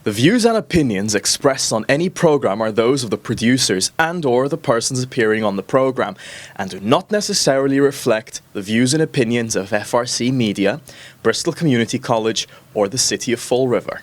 The views and opinions expressed on any program are those of the producers and/or the persons appearing on the program and do not necessarily reflect the views and opinions of FRC Media, Bristol Community College, or the City of Fall River.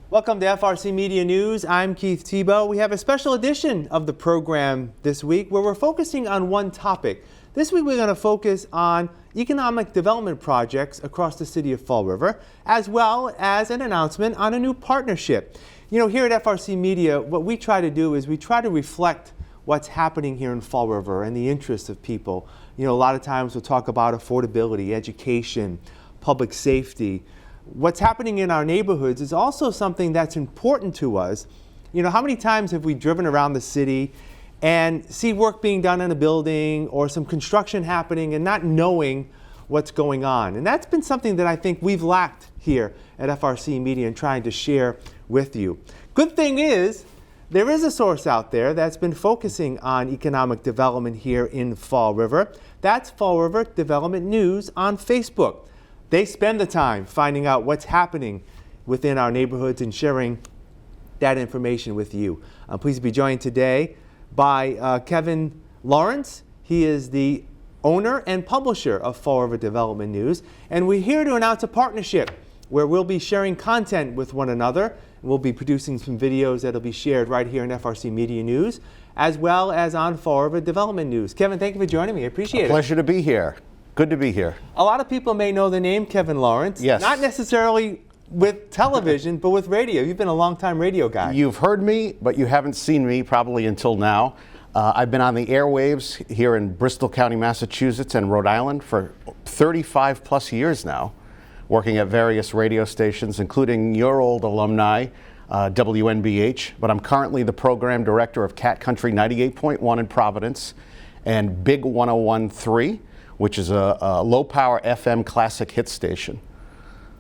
Welcome to FRC Media News. I'm Keith Tebow. We have a special edition of the program this week where we're focusing on one topic. This week we're going to focus on economic development projects across the city of Fall River, as well as an announcement on a new partnership. You know, here at FRC Media, what we try to do is we try to reflect what's happening here in Fall River and the interests of people. You know, a lot of times we'll talk about affordability, education, public safety. What's happening in our neighborhoods is also something that's important to us. You know, how many times have we driven around the city and see work being done in a building or some construction happening and not knowing what's going on? And that's been something that I think we've lacked here at FRC Media and trying to share with you. Good thing is, there is a source out there that's been focusing on economic development here in Fall River. That's Fall River Development News on Facebook. They spend the time finding out what's happening within our neighborhoods and sharing that information with you. I'm pleased to be joined today by Kevin Lawrence. He is the owner and publisher of Fall River Development News. And we're here to announce a partnership where we'll be sharing content with one another. We'll be producing some videos that'll be shared right here in FRC Media News, as well as on Fall River Development News. Kevin, thank you for joining me. I appreciate it. Pleasure to be here. Good to be here. A lot of people may know the name Kevin Lawrence. Yes. Not necessarily with television, but with radio. You've been a long-time radio guy. You've heard me, but you haven't seen me probably until now. I've been on the airwaves here in Bristol County, Massachusetts and Rhode Island for 35 plus years now, working at various radio stations, including your old alumni, WNBH. But I'm currently the program director of Cat Country 98.1 in Providence and Big 101.3. Which is a low-power FM classic hit station.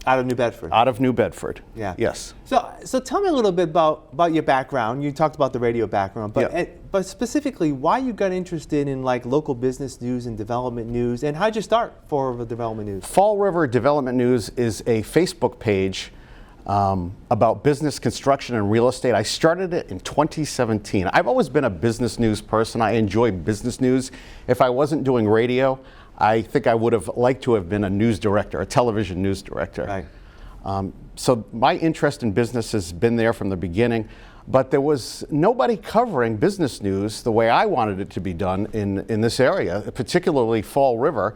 Out of New Bedford. Out of New Bedford. Yeah. Yes. So tell me a little bit about your background. You talked about the radio background, but Yeah. but specifically why you got interested in like local business news and development news, and how'd you start Fall River Development News? Fall River Development News is a Facebook page about business, construction, and real estate. I started it in 2017. I've always been a business news person. I enjoy business news. If I wasn't doing radio, I think I would have liked to have been a news director, a television news director. Right. So my interest in business has been there from the beginning, but there was nobody covering business news the way I wanted it to be done in this area, particularly Fall River.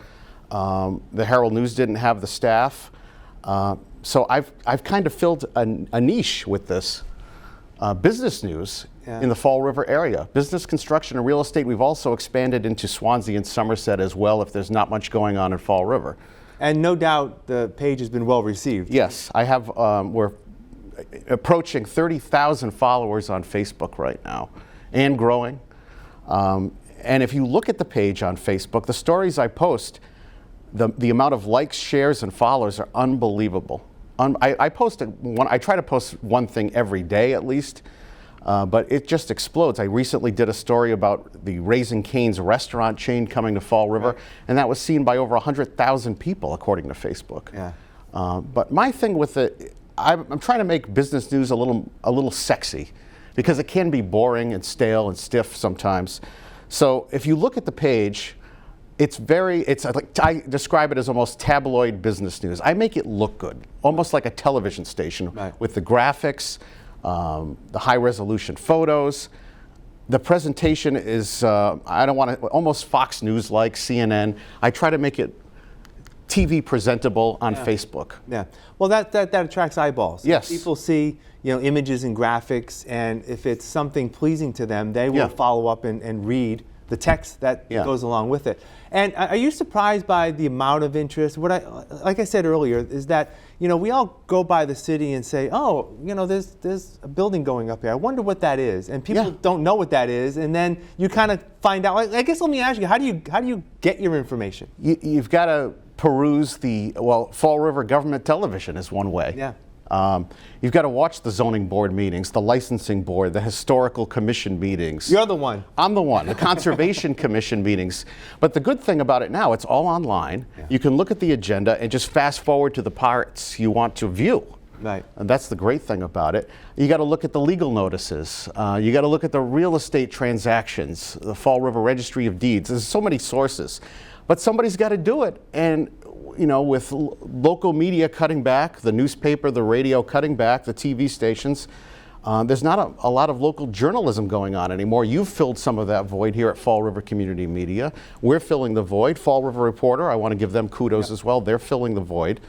The Herald News didn't have the staff. So I've kind of filled a niche with this business news in the Fall River area. Business, construction, and real estate. We've also expanded into Swansea and Somerset as well if there's not much going on in Fall River. And no doubt the page has been well received. Yes, I have. We're approaching 30,000 followers on Facebook right now and growing. And if you look at the page on Facebook, the stories I post, the amount of likes, shares, and followers are unbelievable. I try to post one thing every day at least, but it just explodes. I recently did a story about the Raising Cane's restaurant chain coming to Fall River, and that was seen by over 100,000 people according to Facebook. Yeah. But my thing with it, I'm trying to make business news a little sexy, because it can be boring and stale and stiff sometimes. So if you look at the page, it's like, I describe it as almost tabloid business news. I make it look good, almost like a television station, right, with the graphics, the high resolution photos. The presentation is, I don't want to, almost Fox News like, CNN. I try to make it TV presentable on Facebook. Yeah. Well, that attracts eyeballs. Yes. People see, images and graphics, and if it's something pleasing to them, they will follow up and read the text that goes along with it. And are you surprised by the amount of interest? Like I said earlier, is that we all go by the city and say, oh, there's a building going up here. I wonder what that is, and people don't know what that is, and then you kind of find out. I guess let me ask you, how do you get your information? You've got to peruse Fall River Government Television is one way. Yeah. You've got to watch the zoning board meetings, the licensing board, the historical commission meetings. You're the one. I'm the one. The conservation commission meetings. But the good thing about it now, it's all online. Yeah. You can look at the agenda and just fast forward to the parts you want to view. Right. And that's the great thing about it. You got to look at the legal notices. You got to look at the real estate transactions, the Fall River Registry of Deeds. There's so many sources. But somebody's got to do it. And with local media cutting back, the newspaper, the radio cutting back, the TV stations, there's not a lot of local journalism going on anymore. You've filled some of that void here at Fall River Community Media. We're filling the void. Fall River Reporter, I want to give them kudos as well. They're filling the void.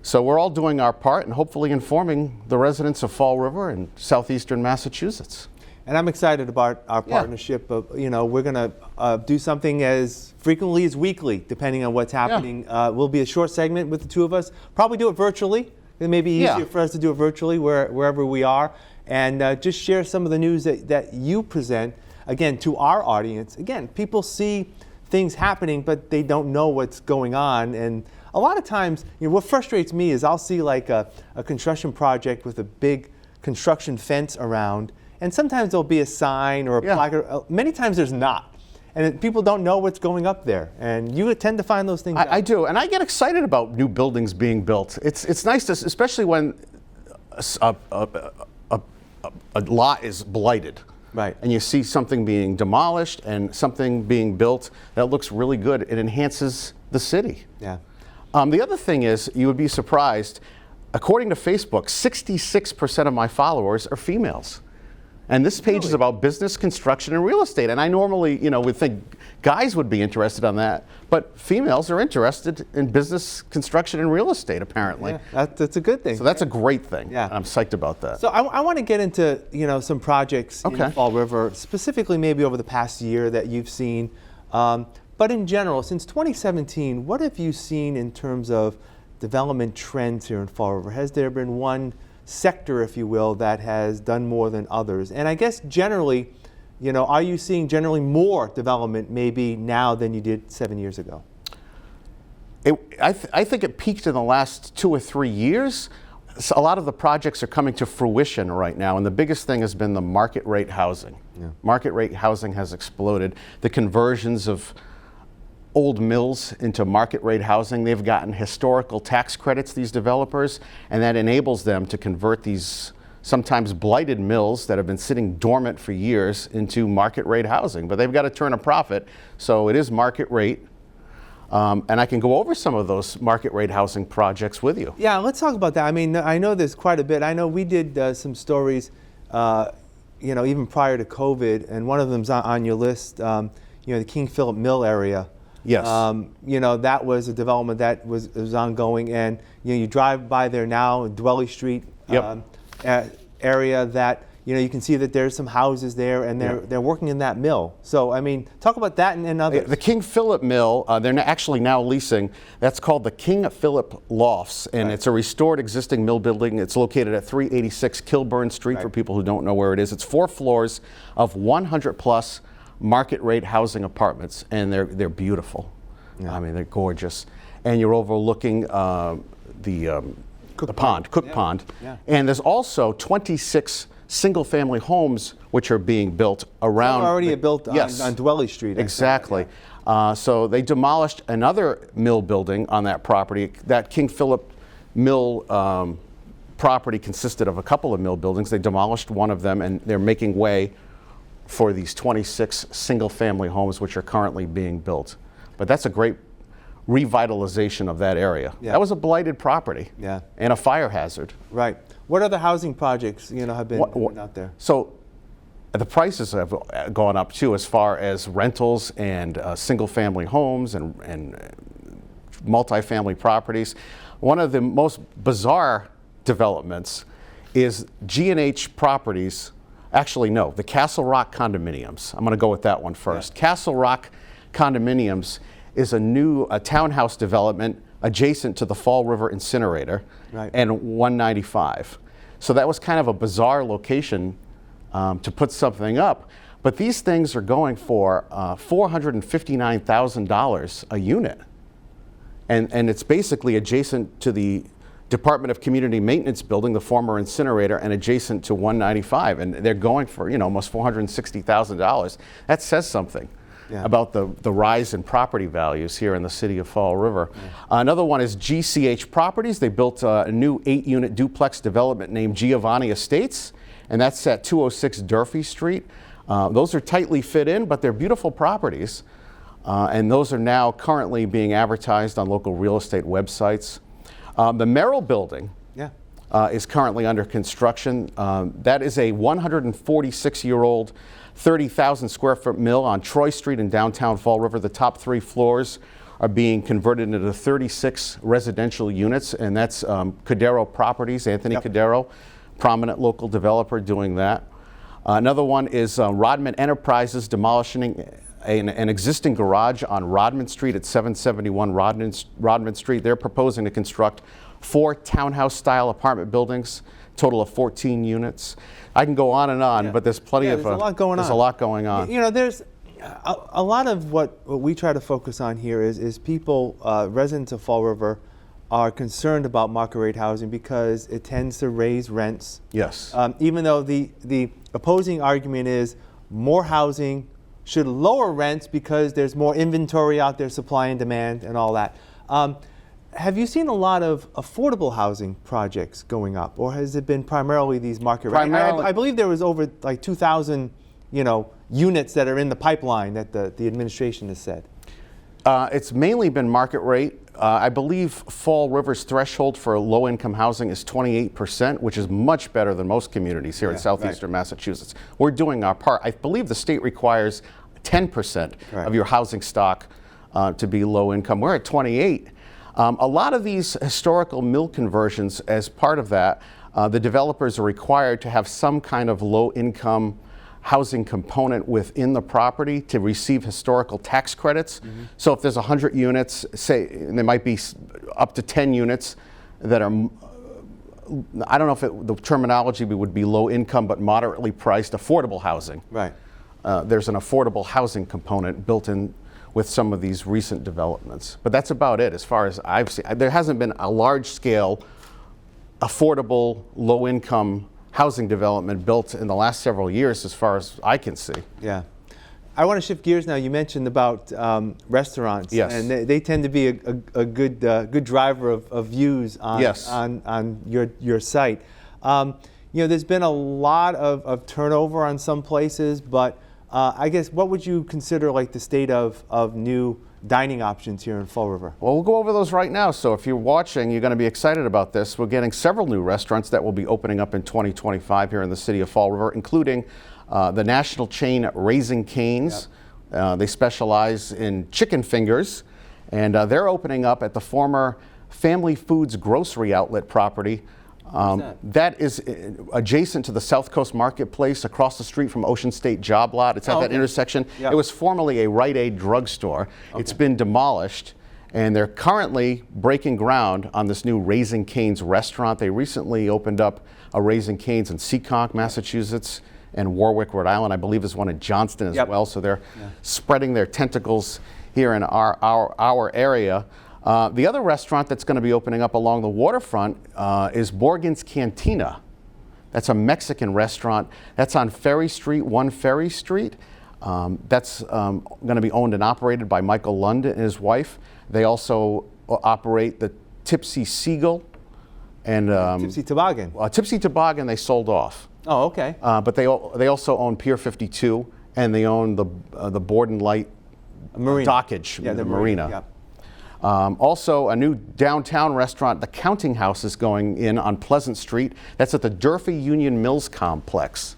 So we're all doing our part and hopefully informing the residents of Fall River and southeastern Massachusetts. And I'm excited about our partnership. We're going to do something as frequently as weekly, depending on what's happening. We'll be a short segment with the two of us. Probably do it virtually. It may be easier for us to do it virtually wherever we are. And just share some of the news that you present, again, to our audience. Again, people see things happening, but they don't know what's going on. And a lot of times, what frustrates me is I'll see like a construction project with a big construction fence around, and sometimes there'll be a sign or a placard. Many times there's not. And people don't know what's going up there. And you tend to find those things out. I do. And I get excited about new buildings being built. It's nice to, especially when a lot is blighted. Right. And you see something being demolished and something being built that looks really good. It enhances the city. Yeah. The other thing is, you would be surprised, according to Facebook, 66% of my followers are females. And this page is about business, construction, and real estate. And I normally, would think guys would be interested on that, but females are interested in business, construction, and real estate, apparently. Yeah, that's a good thing. So that's a great thing. Yeah. And I'm psyched about that. So I want to get into, some projects in Fall River, specifically maybe over the past year that you've seen. But in general, since 2017, what have you seen in terms of development trends here in Fall River? Has there been one sector, if you will, that has done more than others? And I guess generally, are you seeing generally more development maybe now than you did 7 years ago? I think it peaked in the last 2 or 3 years. So a lot of the projects are coming to fruition right now, and the biggest thing has been the market rate housing. Yeah. Market rate housing has exploded. The conversions of old mills into market rate housing. They've gotten historical tax credits, these developers, and that enables them to convert these sometimes blighted mills that have been sitting dormant for years into market rate housing. But they've got to turn a profit, so it is market rate. And I can go over some of those market rate housing projects with you. Yeah, let's talk about that. I mean, I know there's quite a bit. I know we did some stories, even prior to COVID, and one of them's on your list, the King Philip Mill area. Yes. That was a development that was ongoing, and you drive by there now, Dwelly Street area that you can see that there's some houses there, and they're working in that mill. So I mean, talk about that and others. The King Philip Mill, they're actually now leasing. That's called the King Philip Lofts, and it's a restored existing mill building. It's located at 386 Kilburn Street for people who don't know where it is. It's 4 floors of 100 plus market rate housing apartments, and they're beautiful. Yeah. I mean, they're gorgeous. And you're overlooking the pond, Cook Pond. Yeah. And there's also 26 single-family homes which are being built around. Some already built on Dwelly Street. Exactly. So they demolished another mill building on that property. That King Philip Mill property consisted of a couple of mill buildings. They demolished one of them, and they're making way for these 26 single-family homes which are currently being built. But that's a great revitalization of that area. Yeah. That was a blighted property and a fire hazard. Right. What other housing projects have been out there? So the prices have gone up too, as far as rentals and single-family homes and multifamily properties. One of the most bizarre developments is G&H Properties Actually, no, the Castle Rock condominiums. I'm going to go with that one first. Yeah. Castle Rock condominiums is a townhouse development adjacent to the Fall River incinerator and 195. So that was kind of a bizarre location to put something up. But these things are going for $459,000 a unit. And it's basically adjacent to the Department of Community Maintenance building, the former incinerator, and adjacent to 195. And they're going for, almost $460,000. That says something about the rise in property values here in the city of Fall River. Another one is GCH Properties. They built a new 8-unit duplex development named Giovanni Estates, and that's at 206 Durfee Street. Those are tightly fit in, but they're beautiful properties. And those are now currently being advertised on local real estate websites. The Merrill Building is currently under construction. That is a 146-year-old, 30,000 square foot mill on Troy Street in downtown Fall River. The top 3 floors are being converted into 36 residential units, and that's Cordero Properties, Anthony Cordero, prominent local developer doing that. Another one is Rodman Enterprises demolishing an existing garage on Rodman Street at 771 Rodman Street. They're proposing to construct 4 townhouse-style apartment buildings, total of 14 units. I can go on and on, but there's plenty of... There's a lot going on. There's a lot going on. There's a lot of what we try to focus on here is people, residents of Fall River, are concerned about market rate housing because it tends to raise rents. Yes. Even though the opposing argument is more housing should lower rents because there's more inventory out there, supply and demand and all that. Have you seen a lot of affordable housing projects going up, or has it been primarily these market rates? I believe there was over like 2,000, units that are in the pipeline that the administration has said. It's mainly been market rate. I believe Fall River's threshold for low-income housing is 28%, which is much better than most communities here in southeastern Massachusetts. We're doing our part. I believe the state requires 10% of your housing stock to be low income. We're at 28. A lot of these historical mill conversions, as part of that, the developers are required to have some kind of low-income housing component within the property to receive historical tax credits. So if there's 100 units, say, and there might be up to 10 units that are, I don't know if the terminology would be low income, but moderately priced affordable housing. Right. There's an affordable housing component built in with some of these recent developments. But that's about it as far as I've seen. There hasn't been a large scale, affordable, low income housing development built in the last several years as far as I can see. Yeah. I want to shift gears now. You mentioned about restaurants. Yes. And they tend to be a good driver of views on your site. There's been a lot of turnover on some places, but I guess what would you consider like the state of new dining options here in Fall River? Well, we'll go over those right now. So if you're watching, you're going to be excited about this. We're getting several new restaurants that will be opening up in 2025 here in the city of Fall River, including the national chain Raising Cane's. They specialize in chicken fingers, and they're opening up at the former Family Foods grocery outlet property. That is adjacent to the South Coast Marketplace, across the street from Ocean State Job Lot. It's at that intersection. It was formerly a Rite Aid drugstore. It's been demolished, and they're currently breaking ground on this new Raising Cane's restaurant. They recently opened up a Raising Cane's in Seekonk, Massachusetts, and Warwick, Rhode Island. I believe there's one in Johnston as well. So they're spreading their tentacles here in our area. The other restaurant that's going to be opening up along the waterfront is Borgen's Cantina. That's a Mexican restaurant. That's on Ferry Street, 1 Ferry Street. That's going to be owned and operated by Michael Lund and his wife. They also operate the Tipsy Seagull and Tipsy Toboggan. Tipsy Toboggan they sold off. Oh, okay. But they also own Pier 52, and they own the Borden Light dockage, the marina. Also, a new downtown restaurant, the Counting House, is going in on Pleasant Street. That's at the Durfee Union Mills Complex.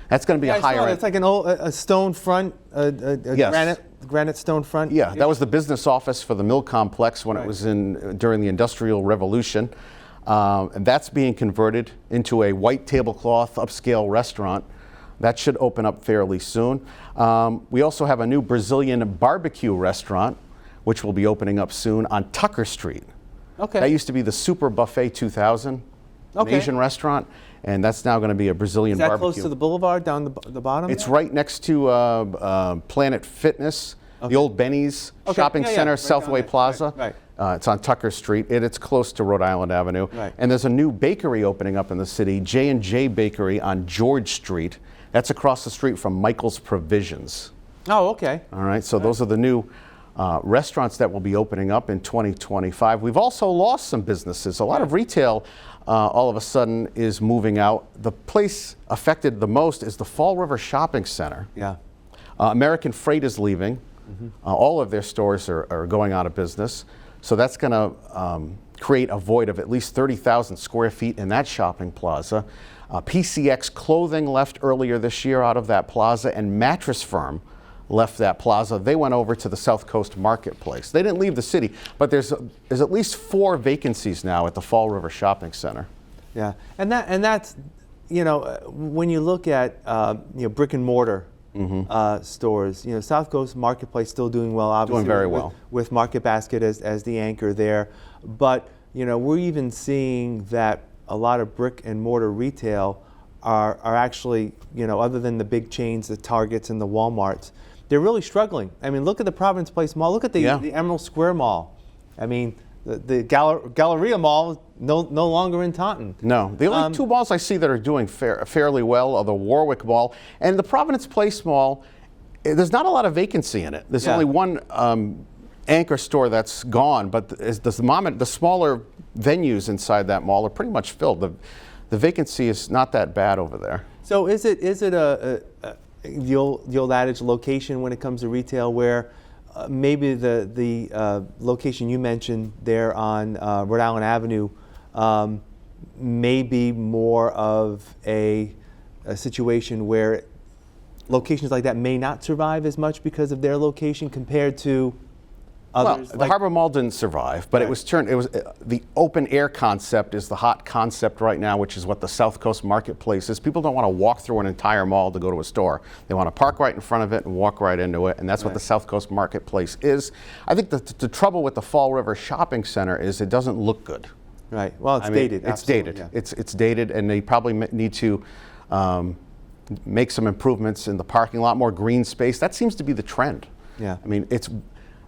That's going to be a higher end. It's like a stone front, granite stone front. Yeah, that was the business office for the mill complex when it was during the Industrial Revolution. And that's being converted into a white tablecloth upscale restaurant That should open up fairly soon. We also have a new Brazilian barbecue restaurant, which will be opening up soon on Tucker Street. Okay. That used to be the Super Buffet 2000, an Asian restaurant, and that's now going to be a Brazilian barbecue. Is that close to the boulevard down the bottom? It's there? right next to Planet Fitness, the old Benny's shopping center, right Southway Plaza. Right. It's on Tucker Street. It's close to Rhode Island Avenue. Right. And there's a new bakery opening up in the city, J&J Bakery on George Street. That's across the street from Michael's Provisions. Oh, okay. All right, so those are the new restaurants that will be opening up in 2025. We've also lost some businesses. A lot of retail all of a sudden is moving out. The place affected the most is the Fall River Shopping Center. Yeah. American Freight is leaving. All of their stores are going out of business. So that's going to create a void of at least 30,000 square feet in that shopping plaza. PCX Clothing left earlier this year out of that plaza, and Mattress Firm left that plaza. They went over to the South Coast Marketplace. They didn't leave the city, but there's at least 4 vacancies now at the Fall River Shopping Center. Yeah, and that's, when you look at brick and mortar stores, South Coast Marketplace still doing well, obviously. Doing very well. With Market Basket as the anchor there. But, we're even seeing that a lot of brick and mortar retail are actually, other than the big chains, the Targets and the Walmarts, they're really struggling. I mean, look at the Providence Place Mall. Look at the Emerald Square Mall. I mean, the Galleria Mall is no longer in Taunton. No, the only 2 malls I see that are doing fairly well are the Warwick Mall and the Providence Place Mall. There's not a lot of vacancy in it. There's only one anchor store that's gone, but the smaller venues inside that mall are pretty much filled. The vacancy is not that bad over there. So is it the old adage location when it comes to retail, where maybe the location you mentioned there on Rhode Island Avenue may be more of a situation where locations like that may not survive as much because of their location compared to others? Well, the Harbor Mall didn't survive, but it was the open air concept is the hot concept right now, which is what the South Coast Marketplace is. People don't want to walk through an entire mall to go to a store. They want to park right in front of it and walk right into it, and that's what the South Coast Marketplace is. I think the trouble with the Fall River Shopping Center is it doesn't look good. Right. Well, it's dated. It's dated. Yeah. It's dated, and they probably need to make some improvements in the parking lot, more green space. That seems to be the trend. Yeah. I mean,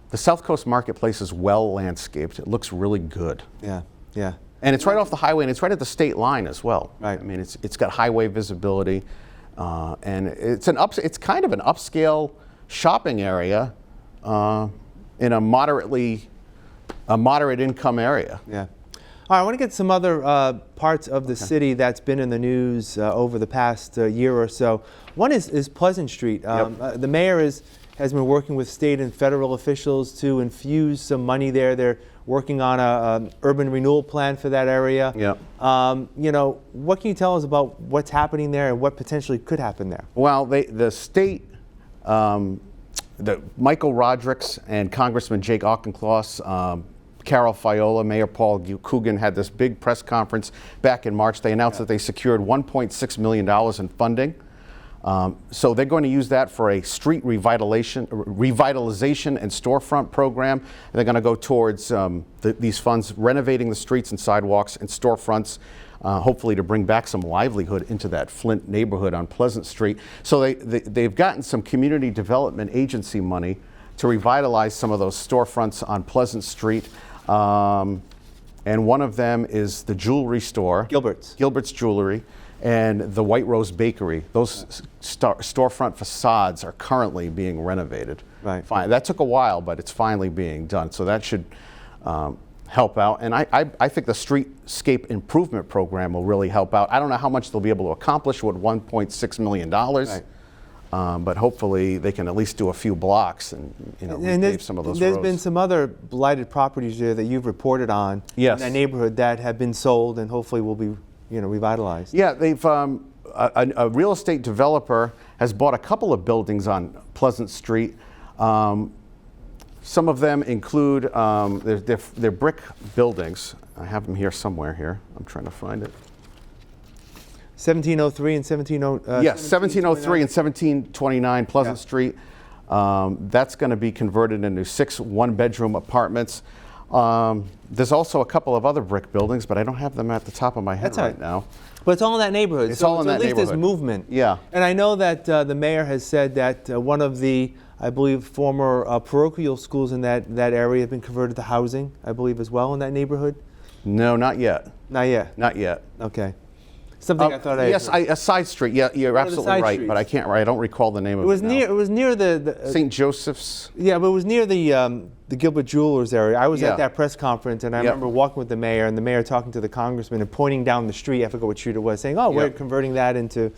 the South Coast Marketplace is well landscaped. It looks really good. Yeah, yeah. And it's right off the highway, and it's right at the state line as well. Right. I mean, it's got highway visibility, and it's kind of an upscale shopping area in a moderate income area. Yeah. All right, I want to get some other parts of the city that's been in the news over the past year or so. One is Pleasant Street. The mayor has been working with state and federal officials to infuse some money there. They're working on a urban renewal plan for that area. Yep. What can you tell us about what's happening there and what potentially could happen there? Well, the state, Michael Rodrigues and Congressman Jake Auchincloss, Carol Fiola, Mayor Paul Coogan had this big press conference back in March. They announced that they secured $1.6 million in funding. So they're going to use that for a street revitalization and storefront program. And they're going to go towards these funds renovating the streets and sidewalks and storefronts, hopefully to bring back some livelihood into that Flint neighborhood on Pleasant Street. So they've gotten some community development agency money to revitalize some of those storefronts on Pleasant Street. And one of them is the jewelry store. Gilbert's Jewelry. And the White Rose Bakery. Those storefront facades are currently being renovated. Right. Fine. That took a while, but it's finally being done. So that should help out. And I think the streetscape improvement program will really help out. I don't know how much they'll be able to accomplish with $1.6 million. Right. But hopefully they can at least do a few blocks and repave some of those roads. There's been some other blighted properties there that you've reported on in that neighborhood that have been sold and hopefully will be revitalized. Yeah, they've a real estate developer has bought a couple of buildings on Pleasant Street. Some of them include they're brick buildings. I have them here somewhere here. I'm trying to find it. 1703 and 1709. Yes, 1703 and 1729 Pleasant Yeah. Street. That's going to be converted into 6 one-bedroom apartments. There's also a couple of other brick buildings, but I don't have them at the top of my head That's all right right. now. But it's all in that neighborhood. It's all in that at least there's neighborhood. movement. Yeah. And I know that the mayor has said that one of the, I believe, former parochial schools in that area have been converted to housing, I believe, as well in that neighborhood. No, not yet. Not yet. Not yet. Okay. Something I thought I Yes, heard. a side street. Yeah, you're One of the absolutely side right, streets. but I don't recall the name It of was it now. near. It was near the St. Joseph's. yeah, but it was near the Gilbert Jewelers area. I was Yeah. at that press conference, and I Yep. remember walking with the mayor, and the mayor talking to the congressman and pointing down the street. I forget what street it was, saying, "Oh, we're Yep. converting that into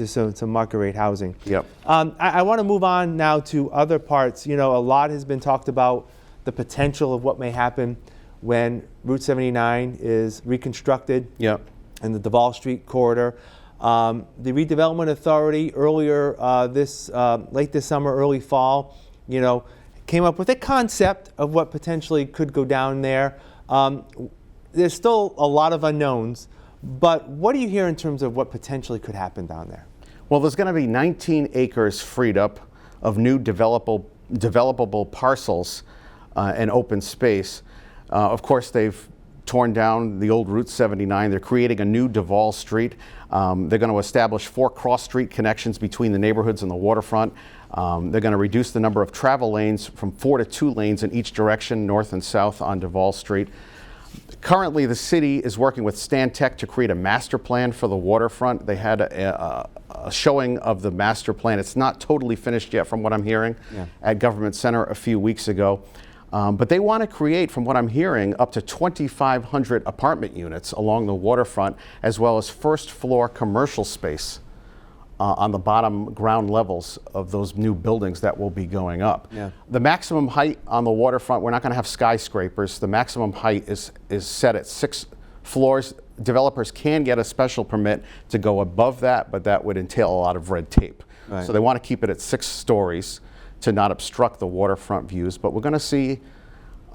some market rate housing." Yep. I want to move on now to other parts. You know, a lot has been talked about the potential of what may happen when Route 79 is reconstructed Yep. in the Duval Street corridor. The Redevelopment Authority earlier late this summer, early fall, came up with a concept of what potentially could go down there. There's still a lot of unknowns, but what do you hear in terms of what potentially could happen down there? Well, there's going to be 19 acres freed up of new developable parcels and open space. Of course, they've torn down the old Route 79. They're creating a new Duval Street. They're going to establish 4 cross-street connections between the neighborhoods and the waterfront. They're going to reduce the number of travel lanes from 4 to 2 lanes in each direction, north and south on Duval Street. Currently, the city is working with Stantec to create a master plan for the waterfront. They had a showing of the master plan. It's not totally finished yet, from what I'm hearing, at Government Center a few weeks ago. But they want to create, from what I'm hearing, up to 2,500 apartment units along the waterfront, as well as first-floor commercial space on the bottom ground levels of those new buildings that will be going up. Yeah. The maximum height on the waterfront, we're not going to have skyscrapers. The maximum height is set at 6 floors. Developers can get a special permit to go above that, but that would entail a lot of red tape. Right. So they want to keep it at 6 stories to not obstruct the waterfront views. But we're going to see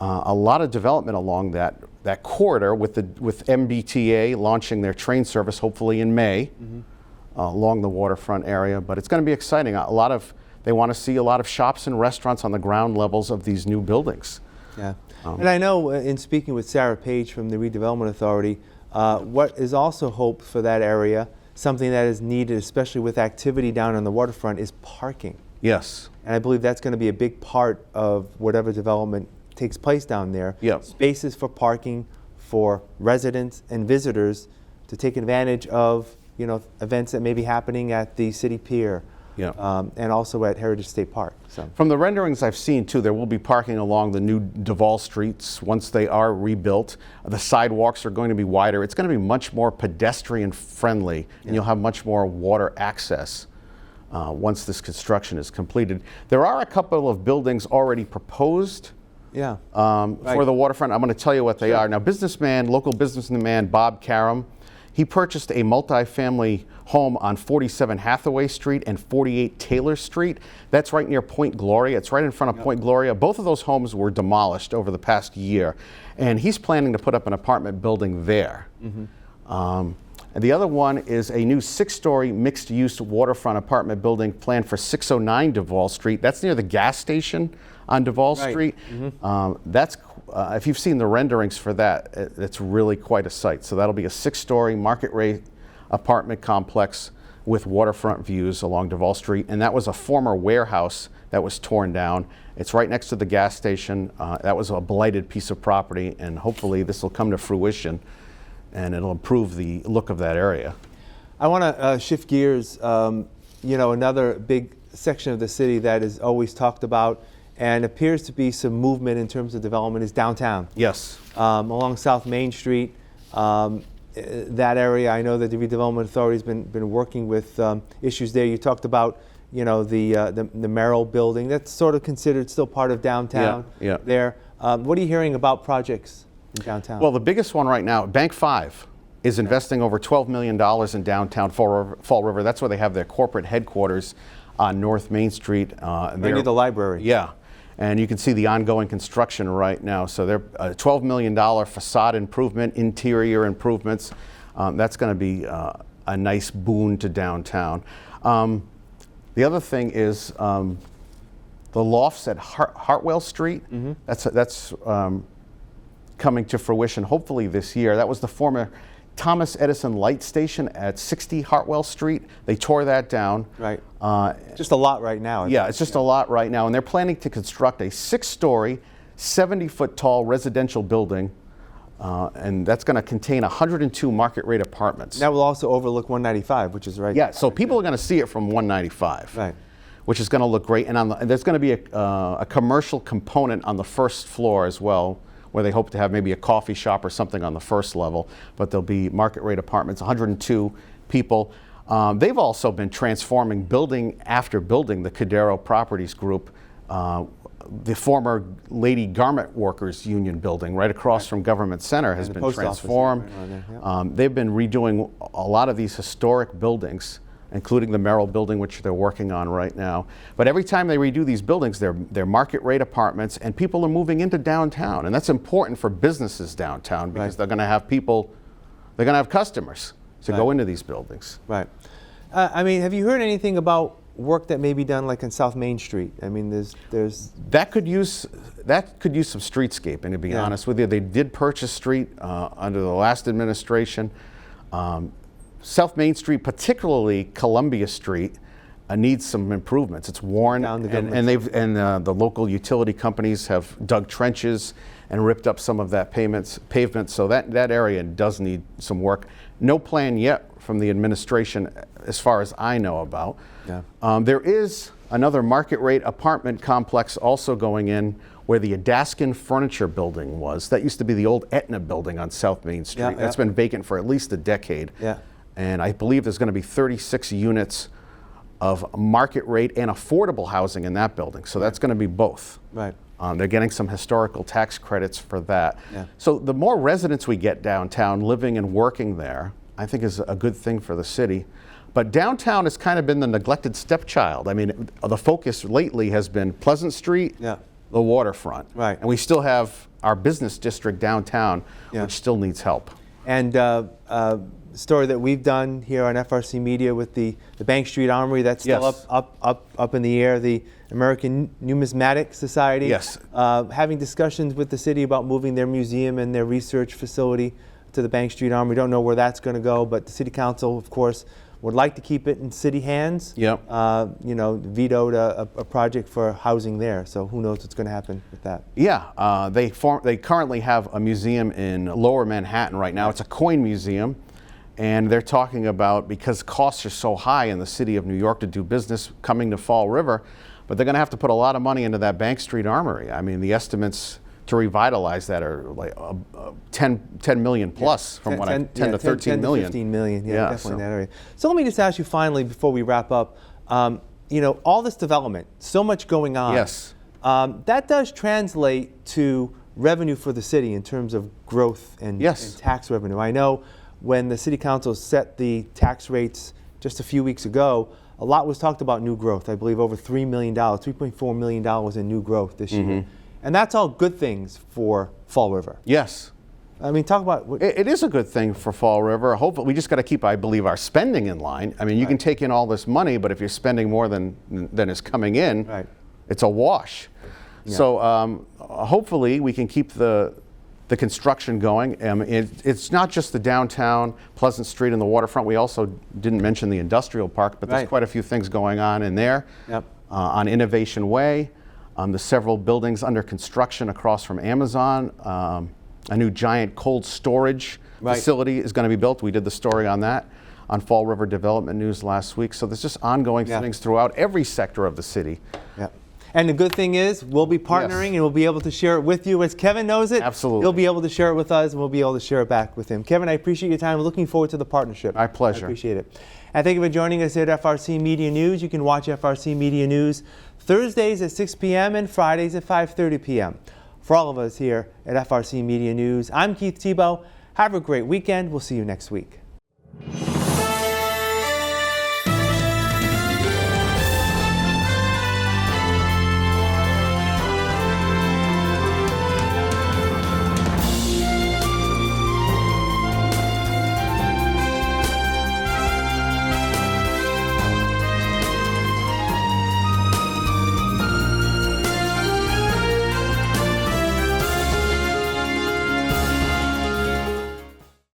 a lot of development along that corridor with MBTA launching their train service hopefully in May. Along the waterfront area, but it's going to be exciting. They want to see a lot of shops and restaurants on the ground levels of these new buildings. Yeah, and I know in speaking with Sarah Page from the Redevelopment Authority, what is also hoped for that area, something that is needed, especially with activity down on the waterfront, is parking. Yes. And I believe that's going to be a big part of whatever development takes place down there. Yep. Spaces for parking for residents and visitors to take advantage of events that may be happening at the city pier, and also at Heritage State Park. So. From the renderings I've seen too, there will be parking along the new Duval streets once they are rebuilt. The sidewalks are going to be wider. It's going to be much more pedestrian friendly, and you'll have much more water access once this construction is completed. There are a couple of buildings already proposed for the waterfront. I'm going to tell you what they are. Now, local businessman Bob Karam, he purchased a multifamily home on 47 Hathaway Street and 48 Taylor Street. That's right near Point Gloria. It's right in front of Point Gloria. Both of those homes were demolished over the past year, and he's planning to put up an apartment building there. And the other one is a new 6-story mixed-use waterfront apartment building planned for 609 Duval Street. That's near the gas station on Duval Street. That's if you've seen the renderings for that, it's really quite a sight. So that'll be a 6-story market rate apartment complex with waterfront views along Duval Street. And that was a former warehouse that was torn down. It's right next to the gas station. That was a blighted piece of property, and hopefully this will come to fruition and it'll improve the look of that area. I want to shift gears. Another big section of the city that is always talked about and appears to be some movement in terms of development is downtown. Yes. Along South Main Street, that area, I know that the Redevelopment Authority has been working with issues there. You talked about, the Merrill building. That's sort of considered still part of downtown. There. What are you hearing about projects in downtown? Well, the biggest one right now, Bank 5 is investing over $12 million in downtown Fall River. That's where they have their corporate headquarters on North Main Street. Right near the library. Yeah. And you can see the ongoing construction right now. So they're a $12 million facade improvement, interior improvements. That's going to be a nice boon to downtown. The other thing is the lofts at Hartwell Street. That's coming to fruition hopefully this year. That was the former Thomas Edison Light Station at 60 Hartwell Street. They tore that down. Right. Just a lot right now. Yeah, it's just a lot right now. And they're planning to construct a 6-story, 70-foot tall residential building. And that's going to contain 102 market rate apartments. That will also overlook 195, which is right. Yeah, so people are going to see it from 195. Right. Which is going to look great. And there's going to be a commercial component on the first floor as well, where they hope to have maybe a coffee shop or something on the first level. But there'll be market rate apartments, 102 people. They've also been transforming building after building, the Cadero Properties Group. The former Lady Garment Workers Union building right across from Government Center has been transformed. They've been redoing a lot of these historic buildings, including the Merrill building, which they're working on right now. But every time they redo these buildings, they're market rate apartments, and people are moving into downtown. And that's important for businesses downtown because they're going to have people, they're going to have customers to go into these buildings. Right. I mean, have you heard anything about work that may be done like on South Main Street? I mean, there's that could use some streetscaping, to be honest with you. They did purchase street under the last administration. South Main Street, particularly Columbia Street, needs some improvements. It's worn, and the local utility companies have dug trenches and ripped up some of that pavement. So that area does need some work. No plan yet from the administration, as far as I know about. Yeah. There is another market rate apartment complex also going in where the Adaskin Furniture Building was. That used to be the old Aetna building on South Main Street. That's been vacant for at least a decade. Yeah. And I believe there's going to be 36 units of market rate and affordable housing in that building. So that's going to be both. Right. They're getting some historical tax credits for that. Yeah. So the more residents we get downtown living and working there, I think is a good thing for the city. But downtown has kind of been the neglected stepchild. I mean, the focus lately has been Pleasant Street, the waterfront. Right. And we still have our business district downtown, which still needs help. And story that we've done here on FRC Media with the Bank Street Armory, that's still up in the air. The American Numismatic Society, having discussions with the city about moving their museum and their research facility to the Bank Street Armory. We don't know where that's going to go, but the City Council, of course, would like to keep it in city hands. Yep. You know, vetoed a project for housing there, so who knows what's going to happen with that. Yeah, they currently have a museum in Lower Manhattan right now. It's a coin museum. And they're talking about, because costs are so high in the city of New York to do business, coming to Fall River, but they're going to have to put a lot of money into that Bank Street Armory. I mean, the estimates to revitalize that are like 10 million plus, from 10 to 13 million. 15 million, definitely in that area. So let me just ask you finally, before we wrap up, you know, all this development, so much going on. Yes. That does translate to revenue for the city in terms of growth and tax revenue. I know when the City Council set the tax rates just a few weeks ago, a lot was talked about new growth. I believe over $3 million, $3.4 million in new growth this year. And that's all good things for Fall River. Yes. I mean, talk about... It is a good thing for Fall River. Hopefully, we just got to keep, I believe, our spending in line. I mean, you can take in all this money, but if you're spending more than is coming in, it's a wash. Yeah. So hopefully we can keep the construction going. It's not just the downtown, Pleasant Street and the waterfront. We also didn't mention the industrial park, but there's quite a few things going on in there. Yep. On Innovation Way, the several buildings under construction across from Amazon. A new giant cold storage facility is going to be built. We did the story on that on Fall River Development News last week. So there's just ongoing things throughout every sector of the city. Yep. And the good thing is, we'll be partnering and we'll be able to share it with you. As Kevin knows it, he'll be able to share it with us and we'll be able to share it back with him. Kevin, I appreciate your time. We're looking forward to the partnership. My pleasure. I appreciate it. And thank you for joining us at FRC Media News. You can watch FRC Media News Thursdays at 6 p.m. and Fridays at 5:30 p.m. For all of us here at FRC Media News, I'm Keith Tebow. Have a great weekend. We'll see you next week.